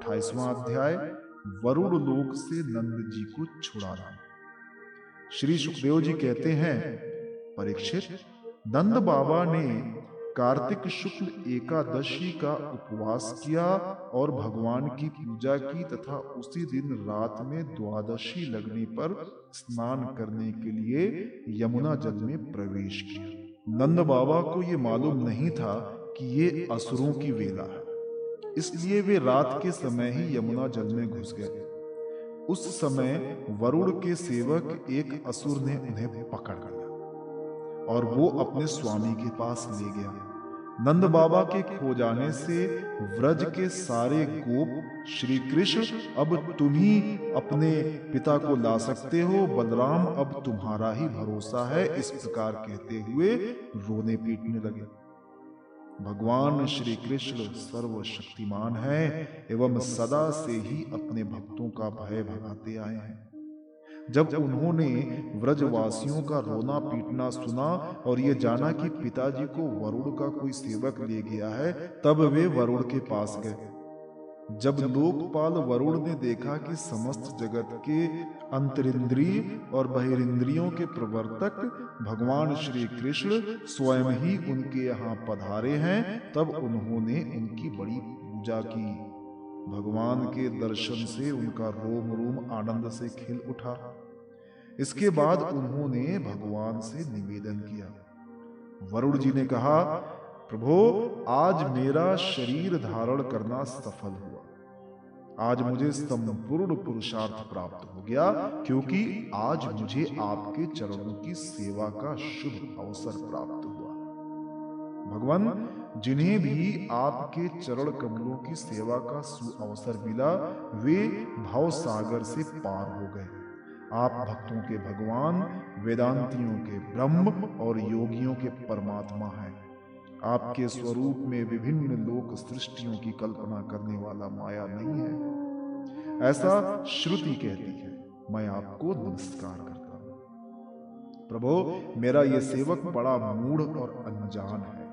28वां अध्याय, वरुण लोक से नंद जी को छुड़ाना। श्री सुखदेव जी कहते हैं, परीक्षित, नंद बाबा ने कार्तिक शुक्ल एकादशी का उपवास किया और भगवान की पूजा की तथा उसी दिन रात में द्वादशी लगने पर स्नान करने के लिए यमुना जल में प्रवेश किया। नंद बाबा को ये मालूम नहीं था कि ये असुरों की वेला है, इसलिए वे रात के समय ही यमुना जल में घुस गए। उस समय वरुण के सेवक एक असुर ने उन्हें पकड़ लिया और वो अपने स्वामी के पास ले गया। नंद बाबा के खो जाने से व्रज के सारे गोप, श्री कृष्ण अब तुम ही अपने पिता को ला सकते हो, बलराम अब तुम्हारा ही भरोसा है, इस प्रकार कहते हुए रोने पीटने लगे। भगवान श्री कृष्ण सर्वशक्तिमान है एवं सदा से ही अपने भक्तों का भय भगाते आए हैं। जब उन्होंने व्रजवासियों का रोना पीटना सुना और ये जाना कि पिताजी को वरुण का कोई सेवक ले गया है, तब वे वरुण के पास गए। जब लोकपाल वरुण ने देखा कि समस्त जगत के अंतरिंद्रिय और बहिरिंद्रियों के प्रवर्तक भगवान श्री कृष्ण स्वयं ही उनके यहाँ पधारे हैं, तब उन्होंने उनकी बड़ी पूजा की। भगवान के दर्शन से उनका रोम रोम आनंद से खिल उठा। इसके बाद उन्होंने भगवान से निवेदन किया। वरुण जी ने कहा, प्रभो, आज मेरा शरीर धारण करना सफल हुआ। आज मुझे संपूर्ण पुरुषार्थ प्राप्त हो गया, क्योंकि आज मुझे आपके चरणों की सेवा का शुभ अवसर प्राप्त हुआ। भगवान, जिन्हें भी आपके चरण कमलों की सेवा का सुअवसर मिला, वे भव सागर से पार हो गए। आप भक्तों के भगवान, वेदांतियों के ब्रह्म और योगियों के परमात्मा हैं। आपके स्वरूप में विभिन्न लोक सृष्टियों की कल्पना करने वाला माया नहीं है, ऐसा श्रुति कहती है। मैं आपको नमस्कार करता हूं। प्रभो, मेरा ये सेवक बड़ा मूढ़ और अनजान है।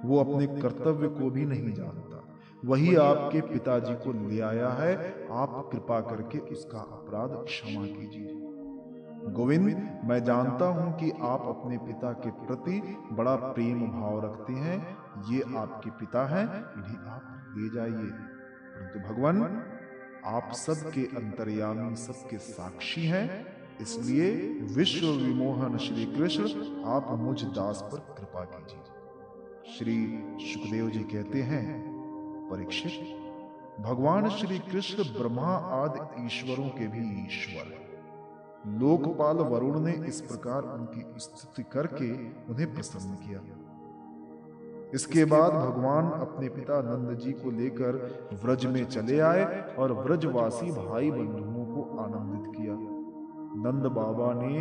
वो अपने कर्तव्य को भी नहीं जानता। वही आपके पिताजी को ले आया है। आप कृपा करके उसका अपराध क्षमा कीजिए। गोविंद, मैं जानता हूं कि आप अपने पिता के प्रति बड़ा प्रेम भाव रखते हैं। ये आपके पिता हैं, इन्हें आप ले जाइए। परंतु भगवान, आप सबके अंतर्यामी, सबके साक्षी हैं, इसलिए विश्व विमोहन श्री कृष्ण, आप मुझ दास पर कृपा कीजिए। श्री सुखदेव जी कहते हैं, परीक्षित, भगवान श्री कृष्ण ब्रह्मा आदि ईश्वरों के भी ईश्वर हैं। लोकपाल वरुण ने इस प्रकार उनकी स्तुति करके उन्हें प्रसन्न किया। इसके बाद भगवान अपने पिता नंद जी को लेकर व्रज में चले आए और व्रजवासी भाई बंधुओं को आनंदित किया। नंद बाबा ने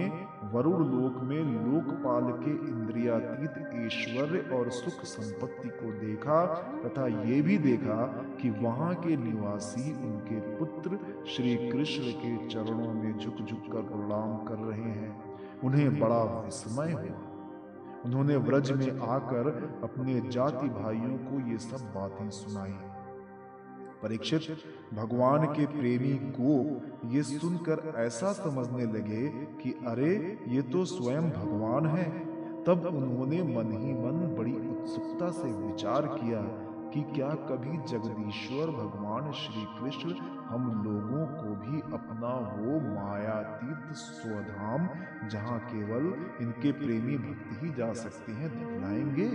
वरुण लोक में लोकपाल के इंद्रियातीत ऐश्वर्य और सुख संपत्ति को देखा तथा ये भी देखा कि वहां के निवासी उनके पुत्र श्री कृष्ण के चरणों में झुक झुक कर प्रणाम कर रहे हैं। उन्हें बड़ा विस्मय हुआ। उन्होंने व्रज में आकर अपने जाति भाइयों को ये सब बातें सुनाई। परीक्षित, भगवान के प्रेमी गोप ये सुनकर ऐसा समझने लगे कि अरे, ये तो स्वयं भगवान हैं। तब उन्होंने मन ही मन बड़ी उत्सुकता से विचार किया कि क्या कभी जगदीश्वर भगवान श्री कृष्ण हम लोगों को भी अपना वो मायातीत स्वधाम, जहां केवल इनके प्रेमी भक्त ही जा सकते हैं, दिखलाएंगे।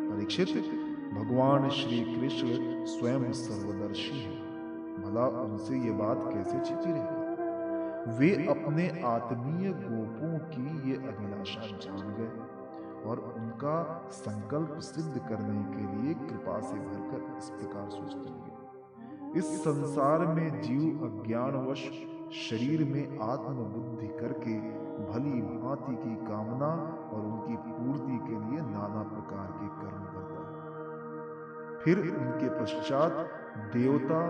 परीक्षित, भगवान श्री कृष्ण स्वयं सर्वदर्शी हैं। भला उनसे ये बात कैसे छिपी रहेगी? वे अपने आत्मीय गोपों की ये अभिलाषा जान गए और उनका संकल्प सिद्ध करने के लिए कृपा से भरकर इस प्रकार सोचते लगे। इस संसार में जीव अज्ञानवश शरीर में आत्मबुद्धि करके भली भांति की कामना और उनकी पूर्ति के लिए नाना प्रकार के कर्म करता है। फिर उनके पश्चात देवता,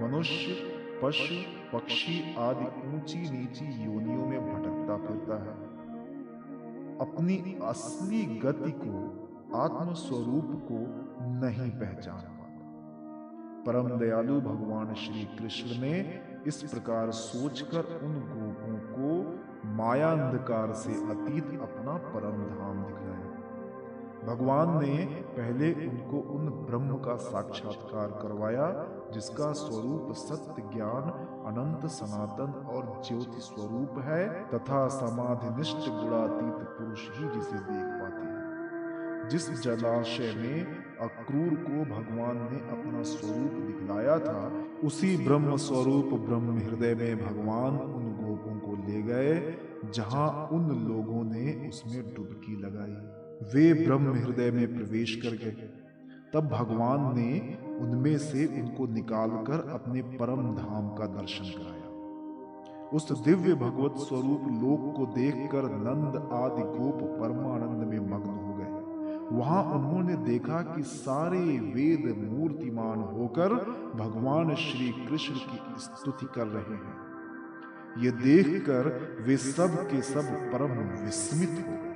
मनुष्य, पशु, पक्षी आदि ऊंची नीची योनियों में भटकता फिरता है। अपनी असली गति को, आत्म स्वरूप को नहीं पहचान पाता। परम दयालु भगवान श्री कृष्ण ने इस प्रकार सोचकर उन गोपों को माया अंधकार से अतीत अपना परम धाम दिखलाया। भगवान ने पहले उनको उन ब्रह्म का साक्षात्कार करवाया जिसका स्वरूप सत्य, ज्ञान, अनंत, सनातन और ज्योति स्वरूप है तथा समाधिनिष्ठ गुणातीत पुरुष ही जिसे देख पाते हैं। जिस जलाशय में अक्रूर को भगवान ने अपना स्वरूप दिखलाया था, उसी ब्रह्म स्वरूप ब्रह्म हृदय में भगवान उन गोपों को ले गए जहां उन लोगों ने उसमें डुबकी लगाई। वे ब्रह्म हृदय में प्रवेश कर गए। तब भगवान ने उनमें से उनको निकालकर अपने परम धाम का दर्शन कराया। उस दिव्य भगवत स्वरूप लोक को देखकर नंद आदि गोप परमानंद में मग्न हो गए। वहां उन्होंने देखा कि सारे वेद मूर्तिमान होकर भगवान श्री कृष्ण की स्तुति कर रहे हैं। ये देखकर वे सब के सब परम विस्मित हो गए।